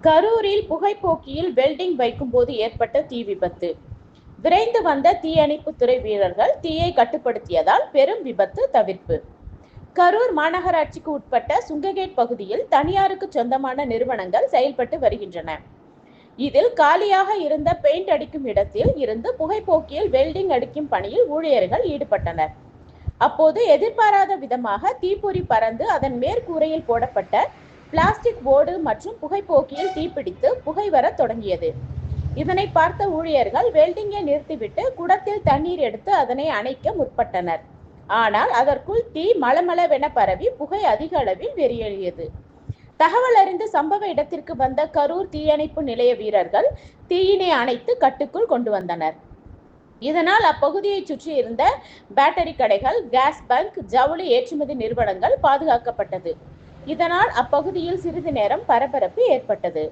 கரூரில் புகைப்போக்கியில் வெல்டிங் வைக்கும்போது ஏற்பட்ட தீ விபத்து. விரைந்து வந்த தீயணைப்புத்துறை வீரர்கள் தீயை கட்டுப்படுத்தியதால் பெரும் விபத்து தவிர்ப்பு. கரூர் மாநகராட்சிக்கு உட்பட்ட சுங்ககேட் பகுதியில் தனியாருக்கு சொந்தமான நிறுவனங்கள் செயல்பட்டு வருகின்றன. இதில் காலியாக இருந்த பெயிண்ட் அடிக்கும் இடத்தில் இருந்து புகைப்போக்கியில் வெல்டிங் அடிக்கும் பணியில் ஊழியர்கள் ஈடுபட்டனர். அப்போது எதிர்பாராத விதமாக தீப்பொறி பறந்து அதன் மேற்கூரையில் போடப்பட்ட பிளாஸ்டிக் ஓடு மற்றும் புகைப்போக்கியில் தீப்பிடித்து புகை வர தொடங்கியது. இதனை பார்த்த ஊழியர்கள் வெல்டிங்கை நிறுத்திவிட்டு குடத்தில் தண்ணீர் எடுத்து அதனை அணைக்க முற்பட்டனர். ஆனால் அதற்குள் தீ மளமளவென பரவி புகை அதிக அளவில் வெளியேறியது. தகவல் அறிந்து சம்பவ இடத்திற்கு வந்த கரூர் தீயணைப்பு நிலைய வீரர்கள் தீயினை அணைத்து கட்டுக்குள் கொண்டு வந்தனர். இதனால் அப்பகுதியை சுற்றி இருந்த பேட்டரி கடைகள், கேஸ் பங்க், ஜவுளி ஏற்றுமதி நிறுவனங்கள் பாதுகாக்கப்பட்டது. இதனால் அப்பகுதியில் சிறிது நேரம் பரபரப்பு ஏற்பட்டது.